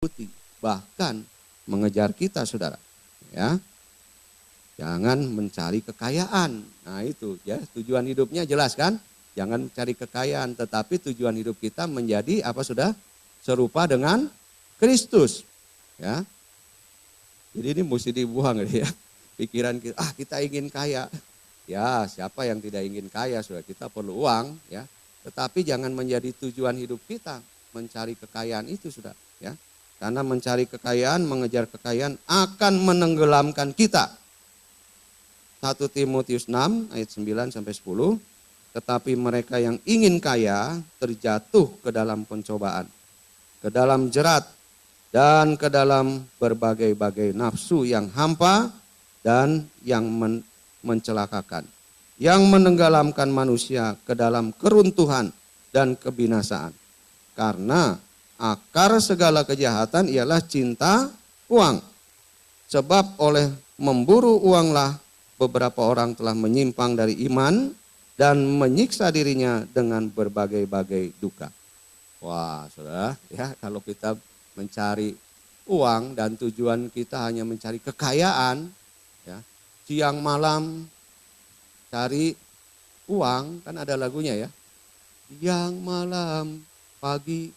mengikuti, bahkan mengejar kita, saudara. Ya, jangan mencari kekayaan. Nah itu ya, tujuan hidupnya jelas kan? Jangan cari kekayaan, tetapi tujuan hidup kita menjadi apa sudah? Serupa dengan Kristus. Ya, jadi ini mesti dibuang ya. Pikiran kita, kita ingin kaya. Ya, siapa yang tidak ingin kaya, sudah kita perlu uang, ya. Tetapi jangan menjadi tujuan hidup kita mencari kekayaan itu, sudah, ya. Karena mencari kekayaan, mengejar kekayaan akan menenggelamkan kita. 1 Timotius 6 ayat 9 sampai 10. Tetapi mereka yang ingin kaya terjatuh ke dalam pencobaan, ke dalam jerat, dan ke dalam berbagai-bagai nafsu yang hampa dan yang mencelakakan, yang menenggelamkan manusia ke dalam keruntuhan dan kebinasaan. Karena akar segala kejahatan ialah cinta uang. Sebab oleh memburu uanglah beberapa orang telah menyimpang dari iman dan menyiksa dirinya dengan berbagai-bagai duka. Wah, saudara, ya, kalau kita mencari uang dan tujuan kita hanya mencari kekayaan, ya, siang malam cari uang, kan ada lagunya ya. Siang malam, pagi,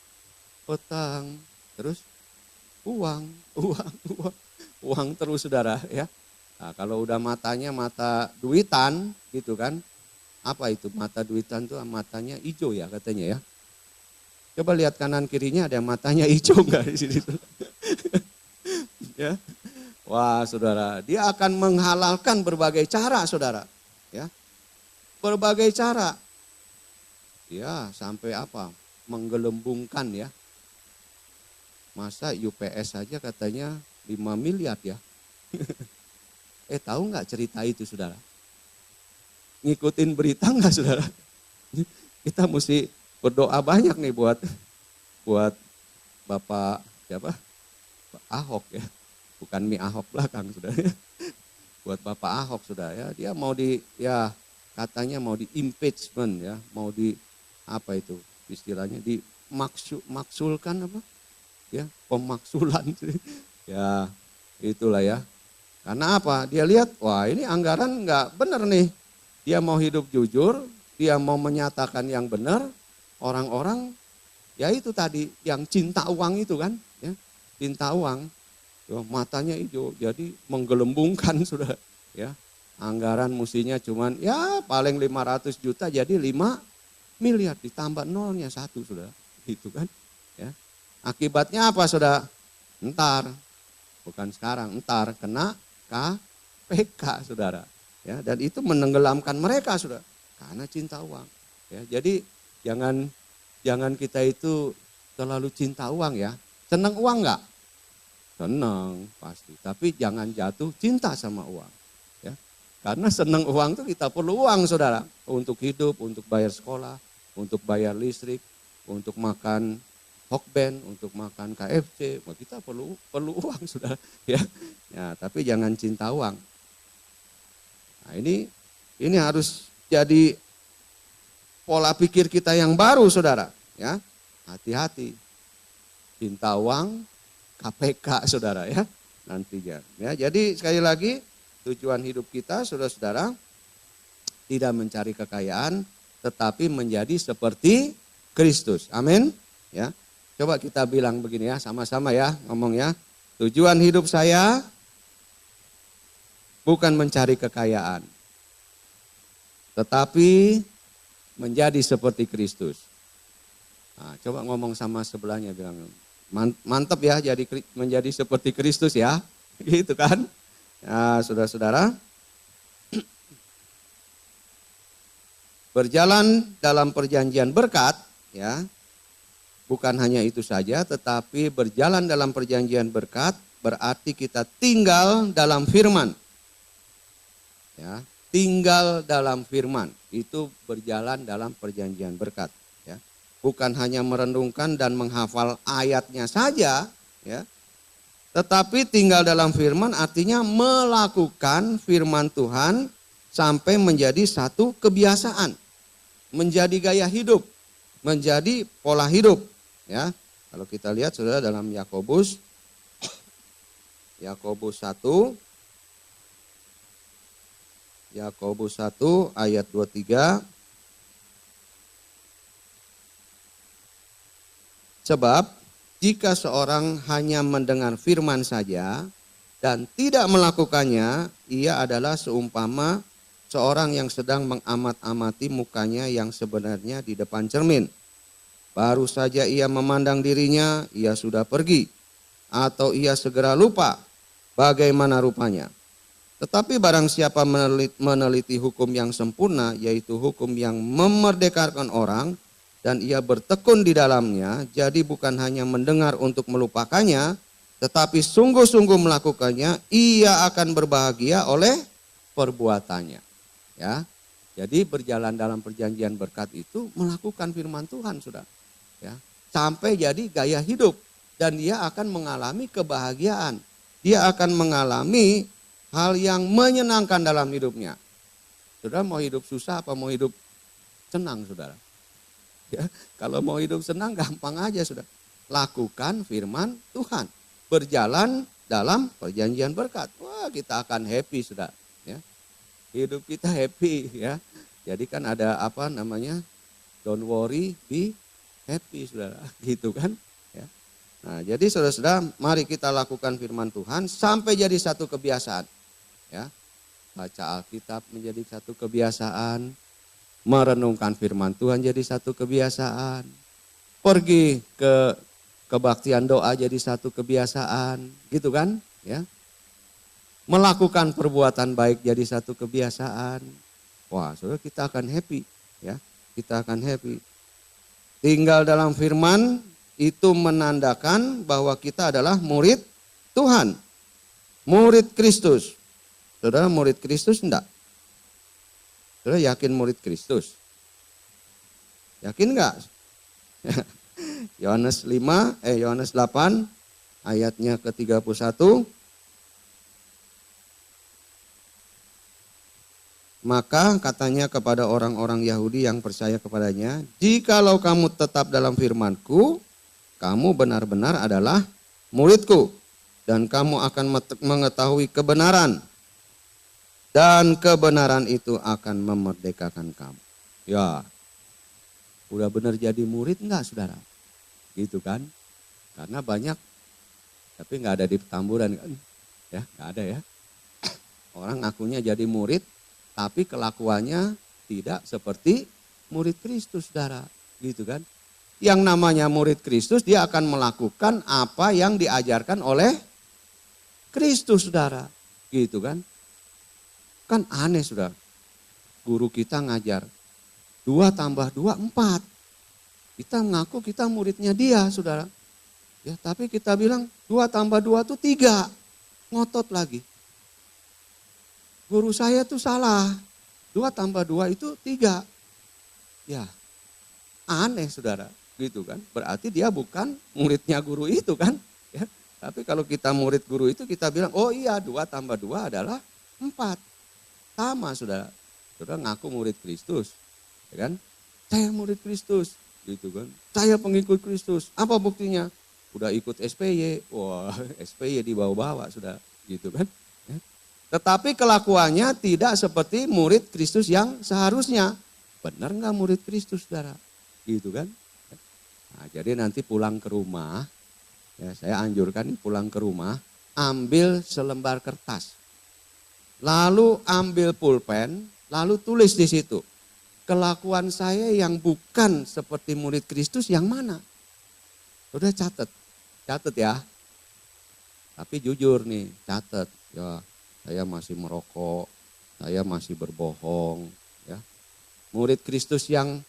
petang, terus uang terus, saudara, ya. Nah, kalau udah matanya mata duitan gitu kan, apa itu mata duitan tuh, matanya hijau ya katanya ya. Coba lihat kanan kirinya, ada matanya hijau enggak di sini tuh? Ya. Wah, saudara, dia akan menghalalkan berbagai cara, saudara, ya. Berbagai cara. Ya, sampai apa? Menggelembungkan ya. Masa UPS saja katanya 5 miliar ya. Tahu nggak cerita itu, saudara? Ngikutin berita nggak, saudara? Kita mesti berdoa banyak nih buat Bapak siapa? Pak Ahok ya. Bukan Mi Ahok belakang, saudara. Buat Bapak Ahok, saudara, ya. Dia mau katanya mau di impeachment ya, mau di apa itu istilahnya, dimaksulkan apa? Ya, pemaksulan. Ya, itulah ya. Karena apa? Dia lihat, wah ini anggaran nggak benar nih. Dia mau hidup jujur, dia mau menyatakan yang benar. Orang-orang, ya itu tadi, yang cinta uang itu kan. Ya, cinta uang, matanya hijau, jadi menggelembungkan, sudah. Ya, anggaran mestinya cuman ya paling 500 juta jadi 5 miliar. Ditambah nolnya 1, sudah. Gitu kan. Ya. Akibatnya apa, saudara? Entar, bukan sekarang, entar kena KPK, saudara. Ya, dan itu menenggelamkan mereka, saudara, karena cinta uang. Ya, jadi jangan kita itu terlalu cinta uang ya. Senang uang enggak? Senang pasti, tapi jangan jatuh cinta sama uang. Ya, karena senang uang itu kita perlu uang, saudara, untuk hidup, untuk bayar sekolah, untuk bayar listrik, untuk makan Hokben, untuk makan KFC, kita perlu uang, saudara. Ya, tapi jangan cinta uang. Nah, ini harus jadi pola pikir kita yang baru, saudara. Ya, hati-hati. Cinta uang, KPK, saudara, ya, nantinya. Ya, jadi sekali lagi tujuan hidup kita, saudara-saudara, tidak mencari kekayaan, tetapi menjadi seperti Kristus. Amin. Ya. Coba kita bilang begini ya, sama-sama ya, ngomong ya. Tujuan hidup saya bukan mencari kekayaan, tetapi menjadi seperti Kristus. Nah, coba ngomong sama sebelahnya, bilang, mantap ya, menjadi seperti Kristus ya, gitu kan. Nah, saudara-saudara, berjalan dalam perjanjian berkat, ya. Bukan hanya itu saja, tetapi berjalan dalam perjanjian berkat berarti kita tinggal dalam firman. Ya, tinggal dalam firman, itu berjalan dalam perjanjian berkat. Ya, bukan hanya merenungkan dan menghafal ayatnya saja, ya, tetapi tinggal dalam firman artinya melakukan firman Tuhan sampai menjadi satu kebiasaan, menjadi gaya hidup, menjadi pola hidup. Ya, Kalau kita lihat saudara dalam Yakobus 1, Yakobus 1 ayat 23. Sebab jika seorang hanya mendengar firman saja dan tidak melakukannya, ia adalah seumpama seorang yang sedang mengamat-amati mukanya yang sebenarnya di depan cermin. Baru saja ia memandang dirinya, ia sudah pergi. Atau ia segera lupa bagaimana rupanya. Tetapi barang siapa meneliti hukum yang sempurna, yaitu hukum yang memerdekakan orang, dan ia bertekun di dalamnya, jadi bukan hanya mendengar untuk melupakannya, tetapi sungguh-sungguh melakukannya, ia akan berbahagia oleh perbuatannya. Ya, jadi berjalan dalam perjanjian berkat itu melakukan firman Tuhan, sudah. Ya, sampai jadi gaya hidup dan dia akan mengalami kebahagiaan. Dia akan mengalami hal yang menyenangkan dalam hidupnya. Saudara mau hidup susah apa mau hidup senang, saudara? Ya, kalau mau hidup senang gampang aja, sudah. Lakukan firman Tuhan. Berjalan dalam perjanjian berkat. Wah, kita akan happy, sudah. Ya. Hidup kita happy, ya. Jadi kan ada apa namanya? Don't worry, be happy, saudara. Gitu kan? Ya. Nah, jadi saudara-saudara, mari kita lakukan firman Tuhan sampai jadi satu kebiasaan. Ya. Baca Alkitab menjadi satu kebiasaan. Merenungkan firman Tuhan jadi satu kebiasaan. Pergi ke kebaktian doa jadi satu kebiasaan, gitu kan? Ya. Melakukan perbuatan baik jadi satu kebiasaan. Wah, saudara, kita akan happy, ya. Kita akan happy. Tinggal dalam firman itu menandakan bahwa kita adalah murid Tuhan. Murid Kristus. Saudara murid Kristus enggak? Saudara yakin murid Kristus? Yakin enggak? Yohanes 8 ayatnya ke-31. Maka katanya kepada orang-orang Yahudi yang percaya kepadanya, jikalau kamu tetap dalam firman-Ku, kamu benar-benar adalah murid-Ku, dan kamu akan mengetahui kebenaran. Dan kebenaran itu akan memerdekakan kamu. Ya, udah benar jadi murid enggak, saudara? Gitu kan? Karena banyak, tapi enggak ada di Petamburan kan? Ya, enggak ada ya. Orang ngakunya jadi murid, tapi kelakuannya tidak seperti murid Kristus, saudara. Gitu kan? Yang namanya murid Kristus, dia akan melakukan apa yang diajarkan oleh Kristus, saudara. Gitu kan? Kan aneh, saudara. Guru kita ngajar 2 tambah 2 4. Kita ngaku kita muridnya dia, saudara. Ya, tapi kita bilang 2 tambah 2 itu 3. Ngotot lagi. Guru saya tuh salah. 2 tambah 2 itu 3. Ya, aneh, saudara. Gitu kan. Berarti dia bukan muridnya guru itu kan. Ya, tapi kalau kita murid guru itu kita bilang, oh iya 2 tambah 2 adalah 4. Sama, saudara. Saudara ngaku murid Kristus, ya kan? Saya murid Kristus, gitu kan? Saya pengikut Kristus. Apa buktinya? Udah ikut SPY, wah SPY dibawa-bawa, sudah, gitu kan? Ya. Tetapi kelakuannya tidak seperti murid Kristus yang seharusnya. Benar nggak murid Kristus, saudara? Gitu kan? Nah, jadi nanti pulang ke rumah, ya saya anjurkan pulang ke rumah, ambil selembar kertas. Lalu ambil pulpen, lalu tulis di situ. Kelakuan saya yang bukan seperti murid Kristus yang mana? Udah catat ya. Tapi jujur nih, catat. Ya, saya masih merokok, saya masih berbohong. Ya, murid Kristus yang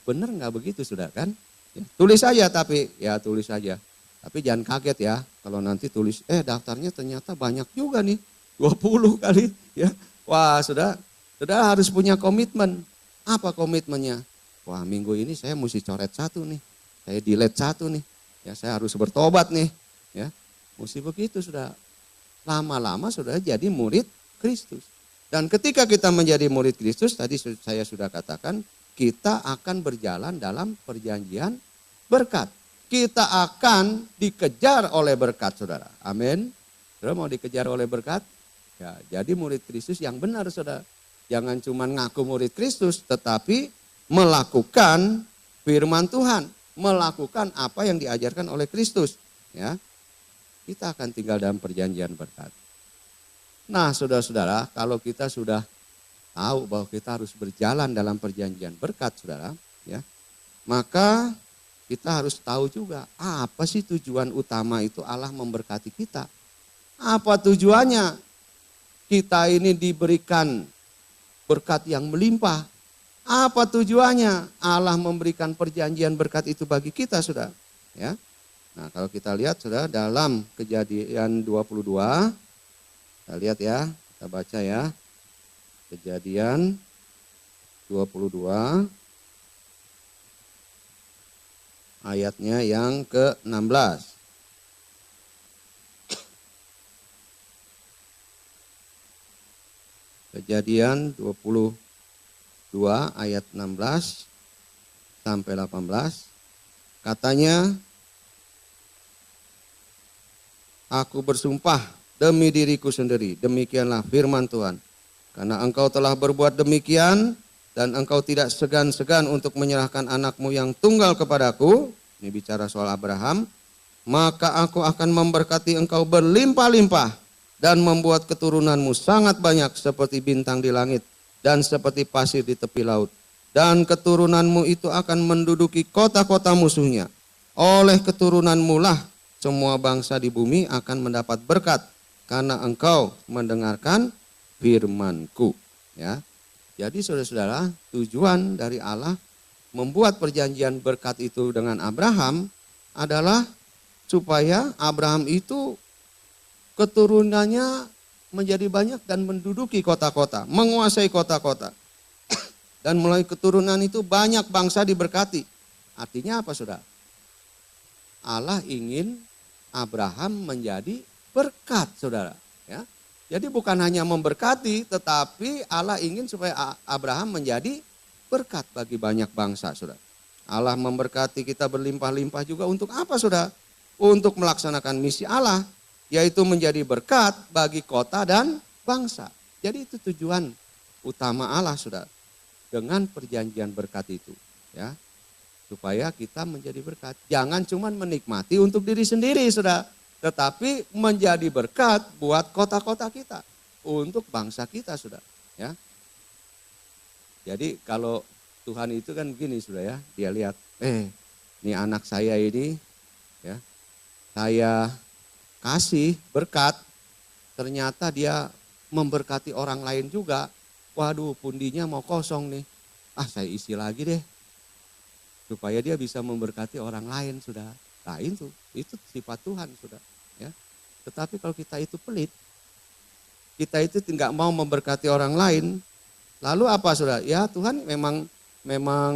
benar nggak begitu, sudah kan? Ya, tulis saja tapi, ya tulis saja. Tapi jangan kaget ya, kalau nanti tulis, daftarnya ternyata banyak juga nih. 20 kali ya. Wah, saudara harus punya komitmen. Apa komitmennya? Wah, minggu ini saya mesti coret 1 nih. Saya delete 1 nih. Ya, saya harus bertobat nih. Ya, mesti begitu, sudah. Lama-lama sudah jadi murid Kristus. Dan ketika kita menjadi murid Kristus, tadi saya sudah katakan, kita akan berjalan dalam perjanjian berkat. kita akan dikejar oleh berkat, saudara. Amin. Saudara mau dikejar oleh berkat? Ya, jadi murid Kristus yang benar, saudara. Jangan cuma ngaku murid Kristus, tetapi melakukan firman Tuhan, melakukan apa yang diajarkan oleh Kristus. Ya, kita akan tinggal dalam perjanjian berkat. Nah, saudara-saudara, kalau kita sudah tahu bahwa kita harus berjalan dalam perjanjian berkat, saudara, ya, maka kita harus tahu juga apa sih tujuan utama itu Allah memberkati kita. Apa tujuannya? Kita ini diberikan berkat yang melimpah. Apa tujuannya Allah memberikan perjanjian berkat itu bagi kita, saudara? Ya. Nah, kalau kita lihat, saudara, dalam Kejadian 22, kita lihat ya, kita baca ya. Kejadian 22 ayatnya yang ke-16. Kejadian 22 ayat 16 sampai 18. Katanya, aku bersumpah demi diriku sendiri, demikianlah firman Tuhan. Karena engkau telah berbuat demikian dan engkau tidak segan-segan untuk menyerahkan anakmu yang tunggal kepadaku, ini bicara soal Abraham, maka aku akan memberkati engkau berlimpah-limpah dan membuat keturunanmu sangat banyak seperti bintang di langit dan seperti pasir di tepi laut. Dan keturunanmu itu akan menduduki kota-kota musuhnya. Oleh keturunanmu lah semua bangsa di bumi akan mendapat berkat karena engkau mendengarkan firman-Ku. Ya. Jadi saudara-saudara, tujuan dari Allah membuat perjanjian berkat itu dengan Abraham adalah supaya Abraham itu keturunannya menjadi banyak dan menduduki kota-kota, menguasai kota-kota. Dan melalui keturunan itu banyak bangsa diberkati. Artinya apa, saudara? Allah ingin Abraham menjadi berkat, saudara. Ya. Jadi bukan hanya memberkati, tetapi Allah ingin supaya Abraham menjadi berkat bagi banyak bangsa, saudara. Allah memberkati kita berlimpah-limpah juga untuk apa, saudara? Untuk melaksanakan misi Allah, yaitu menjadi berkat bagi kota dan bangsa. Jadi itu tujuan utama Allah, saudara, dengan perjanjian berkat itu, ya, supaya kita menjadi berkat. Jangan cuma menikmati untuk diri sendiri, saudara, tetapi menjadi berkat buat kota-kota kita, untuk bangsa kita, saudara. Ya. Jadi kalau Tuhan itu kan begini, saudara, ya, dia lihat, ini anak saya ini, ya, saya kasih berkat, ternyata dia memberkati orang lain juga. Waduh, pundinya mau kosong nih, saya isi lagi deh, supaya dia bisa memberkati orang lain, saudara. Nah itu sifat Tuhan, saudara. Ya. Tetapi kalau kita itu pelit, kita itu tidak mau memberkati orang lain, lalu apa, saudara? Ya Tuhan memang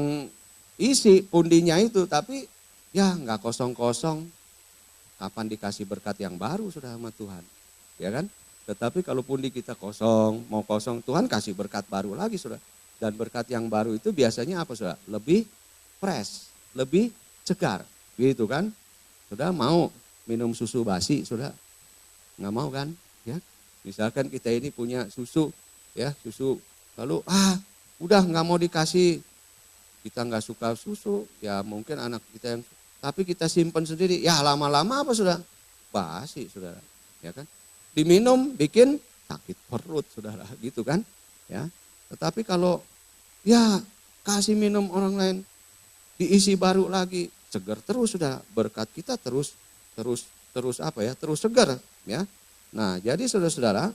isi pundinya itu, tapi ya nggak kosong-kosong. Kapan dikasih berkat yang baru, saudara, sama Tuhan? Ya kan? Tetapi kalau pundi kita kosong, mau kosong, Tuhan kasih berkat baru lagi, saudara. Dan berkat yang baru itu biasanya apa, saudara? Lebih fresh, lebih segar, gitu kan? Saudara mau minum susu basi, saudara? Nggak mau kan? Ya, misalkan kita ini punya susu, ya susu, lalu udah nggak mau dikasih, kita nggak suka susu, ya mungkin anak kita yang, tapi kita simpan sendiri, ya lama-lama apa, saudara? Basi, saudara, ya kan? Diminum bikin sakit perut, saudara, gitu kan? Ya, tetapi kalau ya kasih minum orang lain, diisi baru lagi, segar terus, sudah berkat kita terus apa ya, terus segar, ya. Nah, jadi saudara-saudara,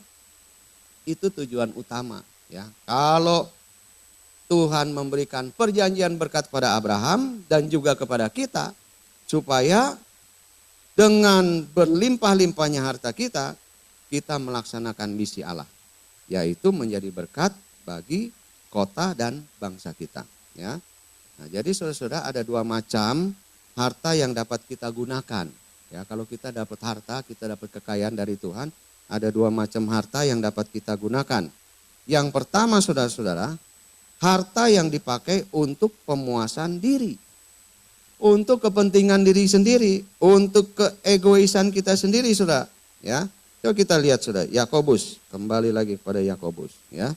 itu tujuan utama, ya. Kalau Tuhan memberikan perjanjian berkat pada Abraham dan juga kepada kita, supaya dengan berlimpah-limpahnya harta kita, kita melaksanakan misi Allah, yaitu menjadi berkat bagi kota dan bangsa kita, ya. Nah, jadi saudara-saudara, ada dua macam harta yang dapat kita gunakan. Ya, kalau kita dapat harta, kita dapat kekayaan dari Tuhan, ada dua macam harta yang dapat kita gunakan. Yang pertama, saudara-saudara, harta yang dipakai untuk pemuasan diri. untuk kepentingan diri sendiri, untuk keegoisan kita sendiri, saudara. Ya, coba kita lihat, saudara. Yakobus, kembali lagi kepada Yakobus. Ya,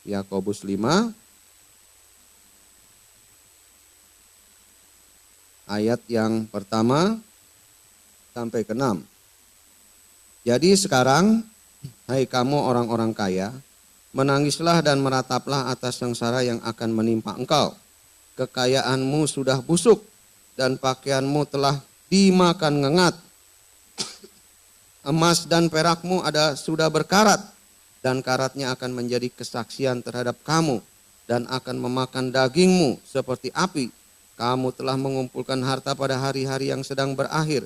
Yakobus 5 ayat yang pertama sampai ke-6. Jadi sekarang, hai kamu orang-orang kaya, menangislah dan merataplah atas sengsara yang akan menimpa engkau. Kekayaanmu sudah busuk dan pakaianmu telah dimakan ngengat. Emas dan perakmu sudah berkarat, dan karatnya akan menjadi kesaksian terhadap kamu dan akan memakan dagingmu seperti api. Kamu telah mengumpulkan harta pada hari-hari yang sedang berakhir.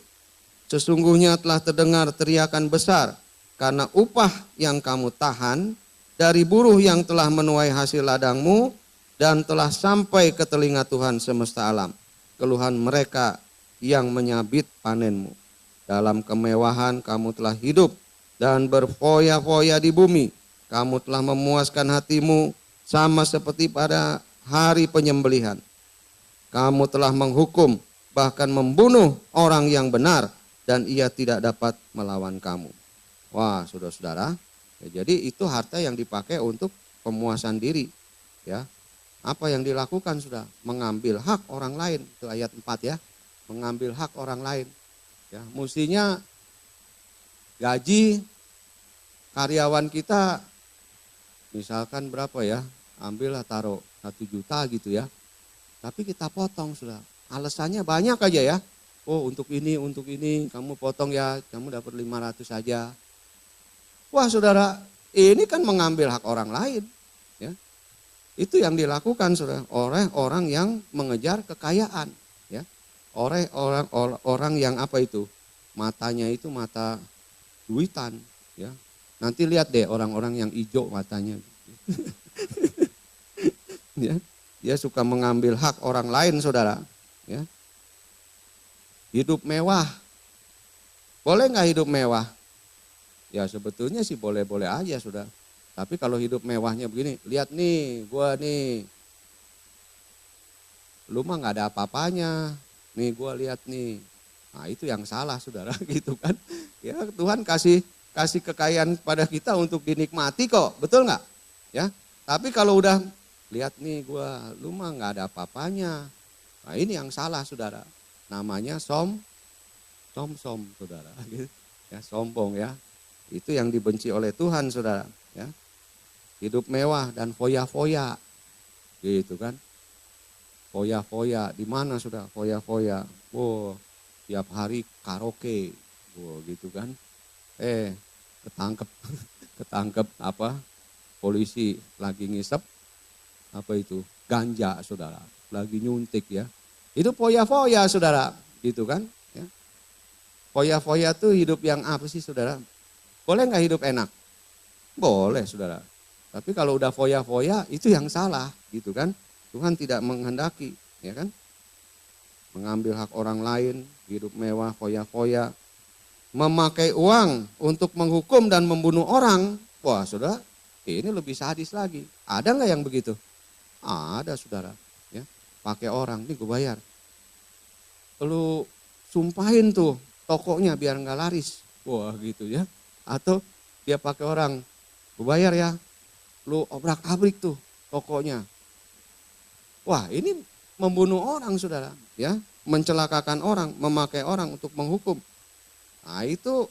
Sesungguhnya telah terdengar teriakan besar karena upah yang kamu tahan dari buruh yang telah menuai hasil ladangmu dan telah sampai ke telinga Tuhan semesta alam. Keluhan mereka yang menyabit panenmu. Dalam kemewahan kamu telah hidup dan berfoya-foya di bumi. Kamu telah memuaskan hatimu sama seperti pada hari penyembelihan. Kamu telah menghukum bahkan membunuh orang yang benar dan ia tidak dapat melawan kamu. Wah, saudara-saudara, ya, jadi itu harta yang dipakai untuk pemuasan diri. Ya, apa yang dilakukan sudah? Mengambil hak orang lain. Itu ayat 4 ya, mengambil hak orang lain. Ya, mestinya gaji karyawan kita misalkan berapa ya? Ambillah taruh 1 juta gitu ya. Tapi kita potong sudah. Alasannya banyak aja ya. Oh, untuk ini kamu potong ya, kamu dapat 500 saja. Wah, saudara, ini kan mengambil hak orang lain. Ya. Itu yang dilakukan, saudara, oleh orang yang mengejar kekayaan. Ya. Oleh orang yang apa itu? Matanya itu mata duitan. Ya. Nanti lihat deh orang-orang yang hijau matanya. Ya. Dia suka mengambil hak orang lain, saudara. Ya. Hidup mewah. Boleh nggak hidup mewah? Ya sebetulnya sih boleh-boleh aja, sudah. Tapi kalau hidup mewahnya begini, lihat nih, gua nih, lu mah nggak ada apa-apanya. Nih gua lihat nih. Nah itu yang salah, saudara, gitu kan. Ya Tuhan kasih kekayaan pada kita untuk dinikmati kok, betul nggak? Ya. Tapi kalau udah lihat nih gua, lu mah nggak ada apa-apanya. Nah ini yang salah, saudara. Namanya som, saudara. Ya, sombong ya. Itu yang dibenci oleh Tuhan, saudara. Ya. Hidup mewah dan foya-foya, gitu kan. Foya-foya, di mana sudah foya-foya? Wow, tiap hari karaoke, wow, gitu kan. Ketangkep apa? Polisi lagi ngisep apa itu? Ganja, saudara. Lagi nyuntik ya. Itu foya-foya, saudara, gitu kan. Ya. Foya-foya tuh hidup yang apa sih, saudara? Boleh nggak hidup enak? Boleh, saudara. Tapi kalau udah foya-foya itu yang salah, gitu kan. Tuhan tidak menghendaki, ya kan. Mengambil hak orang lain, hidup mewah, foya-foya. Memakai uang untuk menghukum dan membunuh orang. Wah, saudara, ini lebih sadis lagi. Ada nggak yang begitu? Ada, saudara. Ya, pakai orang, ini gue bayar. Lu sumpahin tuh tokonya biar nggak laris. Wah gitu ya. Atau dia pakai orang, gue bayar ya. Lu obrak-abrik tuh tokonya. Wah ini membunuh orang, saudara. Ya, mencelakakan orang, memakai orang untuk menghukum. Nah itu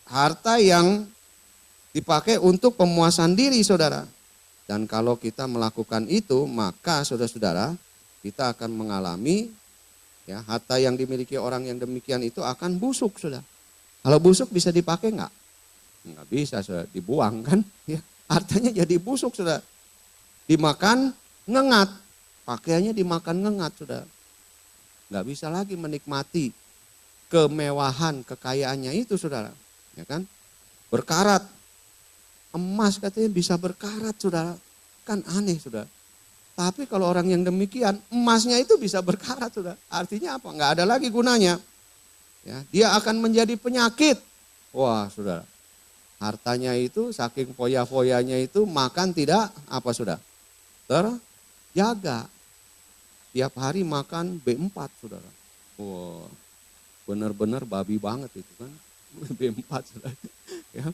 harta yang dipakai untuk pemuasan diri, saudara. Dan kalau kita melakukan itu, maka saudara-saudara, kita akan mengalami ya, harta yang dimiliki orang yang demikian itu akan busuk, sudah. Kalau busuk bisa dipakai nggak? Nggak bisa, sudah, dibuang kan? Ya, hartanya jadi busuk, sudah. Dimakan ngengat, pakaiannya dimakan ngengat, sudah. Nggak bisa lagi menikmati kemewahan kekayaannya itu, saudara. Ya kan? Berkarat, emas katanya bisa berkarat, saudara. Kan aneh, saudara. Tapi kalau orang yang demikian, emasnya itu bisa berkarat, sudah. Artinya apa? Nggak ada lagi gunanya. Ya, dia akan menjadi penyakit. Wah, saudara. Hartanya itu saking foya-foyanya itu makan tidak apa, sudah? Terjaga. tiap hari makan B4 saudara. Wah, benar-benar babi banget itu kan. B4 saudara. Ya.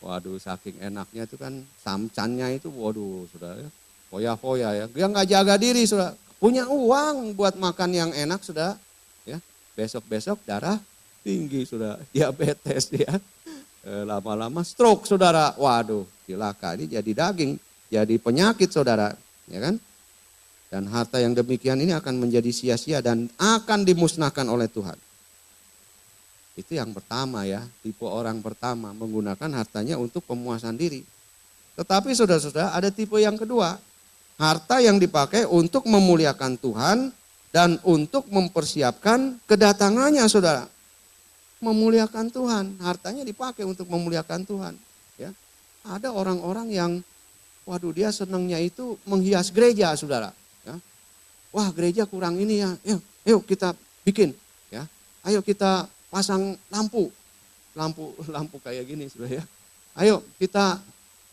Waduh, saking enaknya itu kan samcannya itu, waduh saudara ya. Foya-foya ya. Dia nggak jaga diri saudara. Punya uang buat makan yang enak saudara. Ya. Besok-besok darah tinggi saudara. Diabetes ya. Lama-lama stroke saudara. Waduh, cilaka, ini jadi daging, jadi penyakit saudara. Ya kan? Dan harta yang demikian ini akan menjadi sia-sia dan akan dimusnahkan oleh Tuhan. Itu yang pertama ya, tipe orang pertama menggunakan hartanya untuk pemuasan diri. Tetapi saudara-saudara ada tipe yang kedua, harta yang dipakai untuk memuliakan Tuhan dan untuk mempersiapkan kedatangannya saudara. Memuliakan Tuhan, hartanya dipakai untuk memuliakan Tuhan. Ya, ada orang-orang yang, waduh dia senangnya itu menghias gereja saudara. Ya. Wah gereja kurang ini ya, yuk kita bikin. Ya, ayo kita pasang lampu kayak gini sudah ya. Ayo kita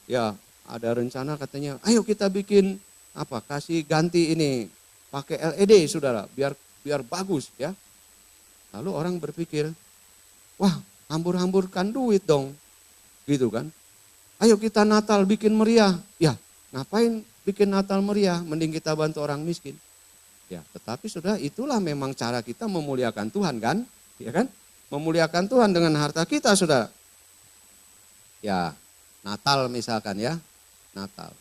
ya ada rencana katanya, ayo kita bikin apa? Kasih ganti ini pakai LED saudara, biar bagus ya. Lalu orang berpikir, wah hambur-hamburkan duit dong, gitu kan? Ayo kita Natal bikin meriah, ya ngapain bikin Natal meriah? Mending kita bantu orang miskin. Ya, tetapi sudah itulah memang cara kita memuliakan Tuhan kan, ya kan? Memuliakan Tuhan dengan harta kita saudara. Ya Natal misalkan ya, Natal.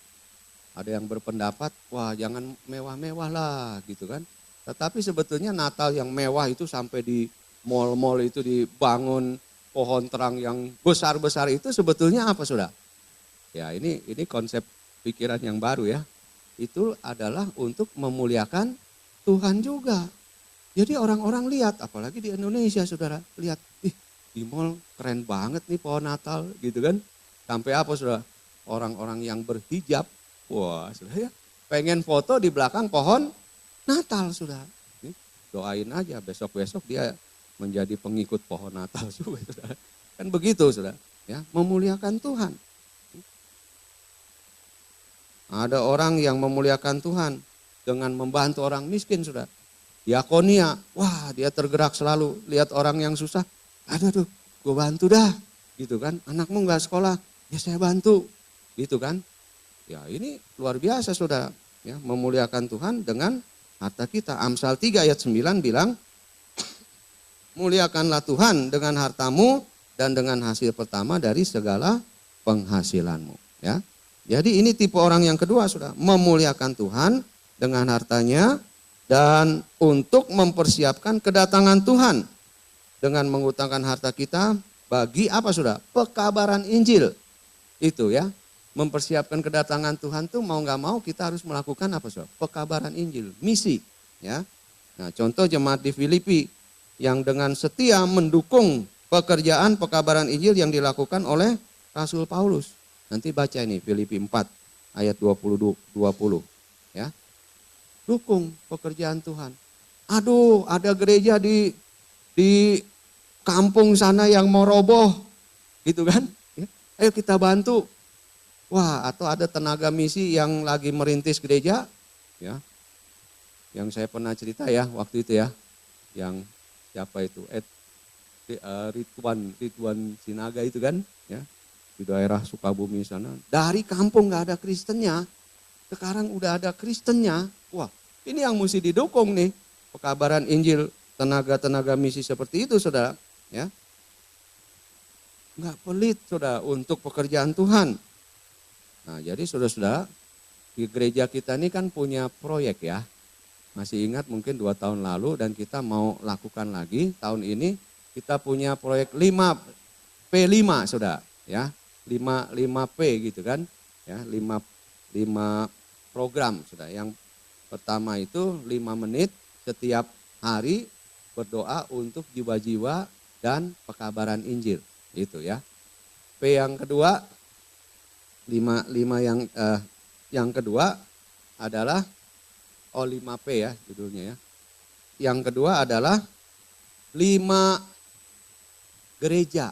Ada yang berpendapat, wah jangan mewah-mewah lah gitu kan. Tetapi sebetulnya Natal yang mewah itu sampai di mal-mal itu dibangun pohon terang yang besar-besar itu sebetulnya apa saudara? Ya ini konsep pikiran yang baru ya. Itu adalah untuk memuliakan Tuhan juga. Jadi orang-orang lihat, apalagi di Indonesia saudara, lihat, di mall keren banget nih pohon Natal gitu kan. Sampai apa saudara? Orang-orang yang berhijab, wah saudara ya, pengen foto di belakang pohon Natal saudara. Doain aja besok-besok dia menjadi pengikut pohon Natal juga saudara. Kan begitu saudara, ya memuliakan Tuhan. Ada orang yang memuliakan Tuhan dengan membantu orang miskin saudara. Diakonia, wah dia tergerak selalu lihat orang yang susah, aduh gue bantu dah, gitu kan. Anakmu nggak sekolah, ya saya bantu, gitu kan. Ya ini luar biasa saudara, ya memuliakan Tuhan dengan harta kita. Amsal 3 ayat 9 bilang, muliakanlah Tuhan dengan hartamu dan dengan hasil pertama dari segala penghasilanmu. Ya, jadi ini tipe orang yang kedua saudara, memuliakan Tuhan dengan hartanya dan untuk mempersiapkan kedatangan Tuhan dengan mengutangkan harta kita bagi apa saudara? Pekabaran Injil. Itu ya, mempersiapkan kedatangan Tuhan tuh mau nggak mau kita harus melakukan apa saudara? Pekabaran Injil, misi. Ya, nah contoh jemaat di Filipi yang dengan setia mendukung pekerjaan pekabaran Injil yang dilakukan oleh Rasul Paulus. Nanti baca ini Filipi 4 ayat 20. Ya. Dukung pekerjaan Tuhan. Aduh, ada gereja di kampung sana yang mau roboh, gitu kan? Ya, ayo kita bantu. Wah, atau ada tenaga misi yang lagi merintis gereja, ya. Yang saya pernah cerita ya waktu itu ya, yang siapa itu? Ridwan Sinaga itu kan, ya, di daerah Sukabumi sana. Dari kampung nggak ada Kristennya. Sekarang udah ada Kristennya, wah ini yang mesti didukung nih, pekabaran Injil, tenaga-tenaga misi seperti itu saudara. Ya. Nggak pelit saudara untuk pekerjaan Tuhan. Nah jadi saudara-saudara, di gereja kita ini kan punya proyek ya. Masih ingat mungkin 2 tahun lalu dan kita mau lakukan lagi tahun ini, kita punya proyek 5P5 saudara. Ya, 5P gitu kan, ya 5 program sudah. Yang pertama itu 5 menit setiap hari berdoa untuk jiwa-jiwa dan pekabaran Injil, itu ya. P yang kedua, 5 yang kedua adalah 5P ya judulnya ya. Yang kedua adalah 5 gereja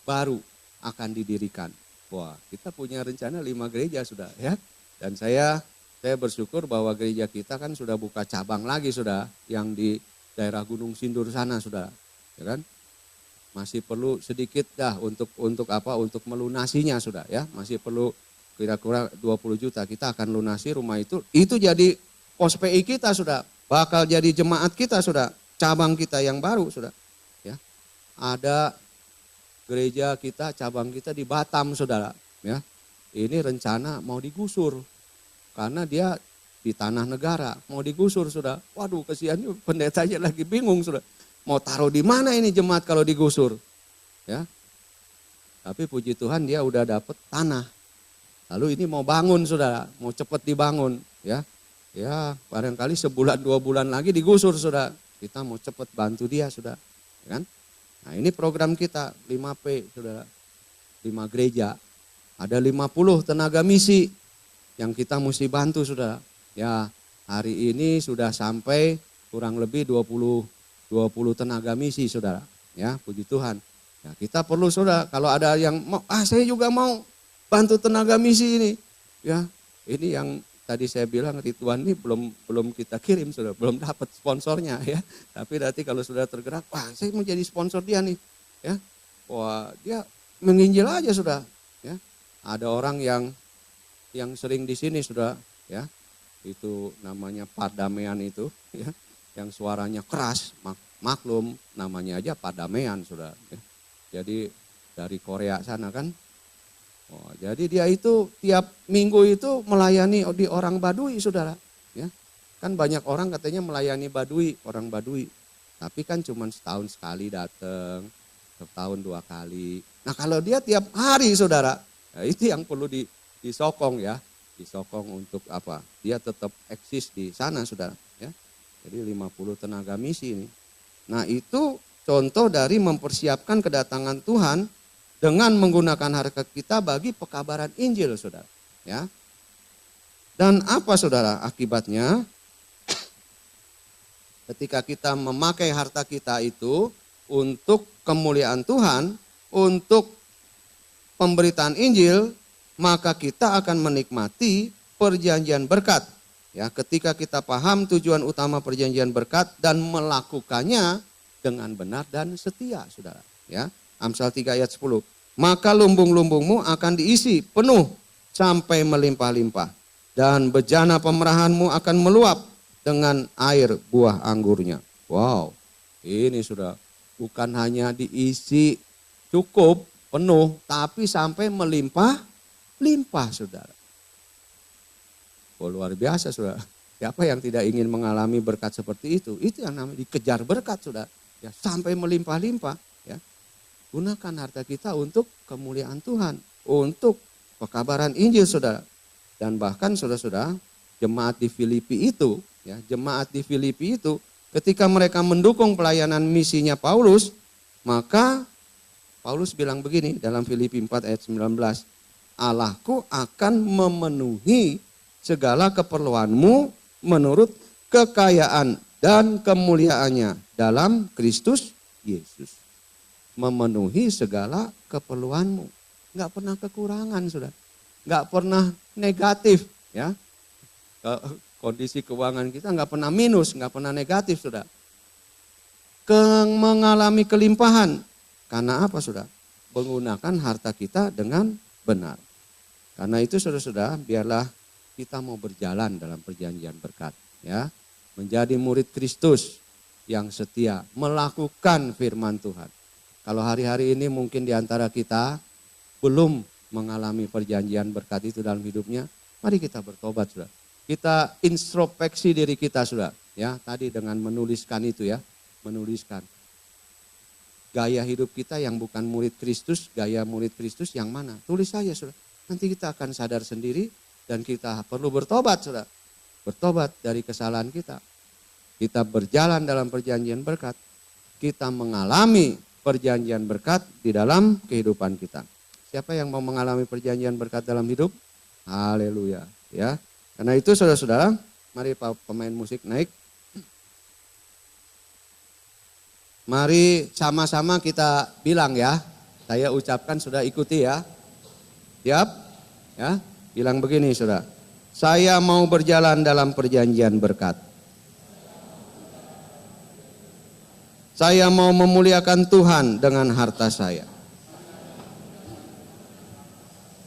baru akan didirikan. Wah, kita punya rencana 5 gereja sudah ya. Dan saya Saya bersyukur bahwa gereja kita kan sudah buka cabang lagi sudah, yang di daerah Gunung Sindur sana sudah, ya kan? Masih perlu sedikit dah untuk apa? Untuk melunasinya sudah ya. Masih perlu kira-kira 20 juta, kita akan lunasi rumah itu. Itu jadi pos PI kita sudah, bakal jadi jemaat kita sudah, cabang kita yang baru sudah. Ya, ada gereja kita, cabang kita di Batam saudara. Ya, ini rencana mau digusur karena dia di tanah negara, mau digusur sudah. Waduh, kesian pendetanya lagi bingung sudah. Mau taruh di mana ini jemaat kalau digusur? Ya, tapi puji Tuhan dia udah dapet tanah. Lalu ini mau bangun saudara, mau cepat dibangun ya. Ya barangkali sebulan 2 bulan lagi digusur sudah. Kita mau cepat bantu dia sudah. Ya kan? Nah ini program kita 5P saudara. 5 gereja. Ada 50 tenaga misi yang kita mesti bantu saudara. Ya hari ini sudah sampai kurang lebih 20 tenaga misi saudara. Ya puji Tuhan. Ya, kita perlu saudara, kalau ada yang mau, saya juga mau bantu tenaga misi ini. Ya, ini yang tadi saya bilang Ridwan ini belum kita kirim sudah, belum dapat sponsornya ya. Tapi nanti kalau sudah tergerak, saya mau jadi sponsor dia nih. Ya. Wah, dia menginjil aja sudah, ya. Ada orang yang sering di sini sudah, ya. Itu namanya Pardamaian itu, ya. Yang suaranya keras, maklum namanya aja Pardamaian sudah. Ya. Jadi dari Korea sana kan. Oh, jadi dia itu tiap minggu itu melayani di orang Baduy saudara. Ya. Kan banyak orang katanya melayani Baduy, orang Baduy. Tapi kan cuma setahun sekali datang, setahun 2 kali. Nah kalau dia tiap hari saudara, ya itu yang perlu disokong ya. Disokong untuk apa? Dia tetap eksis di sana saudara. Ya. Jadi 50 tenaga misi ini. Nah itu contoh dari mempersiapkan kedatangan Tuhan dengan menggunakan harta kita bagi pekabaran Injil saudara. Ya. Dan apa saudara akibatnya? Ketika kita memakai harta kita itu untuk kemuliaan Tuhan, untuk pemberitaan Injil, maka kita akan menikmati perjanjian berkat. Ya, ketika kita paham tujuan utama perjanjian berkat dan melakukannya dengan benar dan setia, saudara. Ya, Amsal 3 ayat 10. Maka lumbung-lumbungmu akan diisi penuh sampai melimpah-limpah. Dan bejana pemerahanmu akan meluap dengan air buah anggurnya. Wow, ini sudah bukan hanya diisi cukup penuh, tapi sampai melimpah-limpah, saudara. Oh, luar biasa, saudara. Siapa yang tidak ingin mengalami berkat seperti itu? Itu yang namanya dikejar berkat, saudara. Ya, sampai melimpah-limpah. Ya. Gunakan harta kita untuk kemuliaan Tuhan, untuk pekabaran Injil, saudara. Dan bahkan saudara-saudara, jemaat di Filipi itu, ya, jemaat di Filipi itu, ketika mereka mendukung pelayanan misinya Paulus, maka Paulus bilang begini dalam Filipi 4 ayat 19, Allahku akan memenuhi segala keperluanmu menurut kekayaan dan kemuliaannya dalam Kristus Yesus. Memenuhi segala keperluanmu. Enggak pernah kekurangan, saudara. Enggak pernah negatif, ya. Kondisi keuangan kita enggak pernah minus, enggak pernah negatif, saudara. Mengalami kelimpahan. Karena apa, saudara? Menggunakan harta kita dengan benar. Karena itu, saudara-saudara, biarlah kita mau berjalan dalam perjanjian berkat, ya, menjadi murid Kristus yang setia, melakukan firman Tuhan. Kalau hari-hari ini mungkin di antara kita belum mengalami perjanjian berkat itu dalam hidupnya, mari kita bertobat, saudara. Kita introspeksi diri kita, saudara, ya, tadi dengan menuliskan itu, ya, menuliskan gaya hidup kita yang bukan murid Kristus, gaya murid Kristus yang mana? Tulis saja, saudara. Nanti kita akan sadar sendiri. Dan kita perlu bertobat, saudara. Bertobat dari kesalahan kita. Kita berjalan dalam perjanjian berkat. Kita mengalami perjanjian berkat di dalam kehidupan kita. Siapa yang mau mengalami perjanjian berkat dalam hidup? Haleluya. Ya. Karena itu saudara-saudara, mari pemain musik naik. Mari sama-sama kita bilang ya. Saya ucapkan, sudah ikuti ya. Siap? Ya. Bilang begini, saudara, Saya mau berjalan dalam perjanjian berkat. Saya mau memuliakan Tuhan dengan harta saya.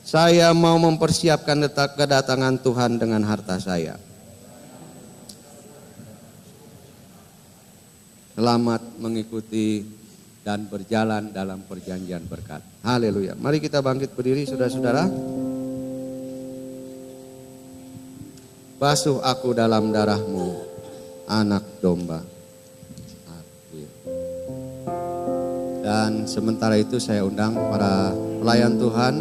Saya mau mempersiapkan kedatangan Tuhan dengan harta saya. Selamat mengikuti dan berjalan dalam perjanjian berkat. Haleluya. Mari kita bangkit berdiri saudara-saudara. Basuh aku dalam darah-Mu, anak domba. Dan sementara itu saya undang para pelayan Tuhan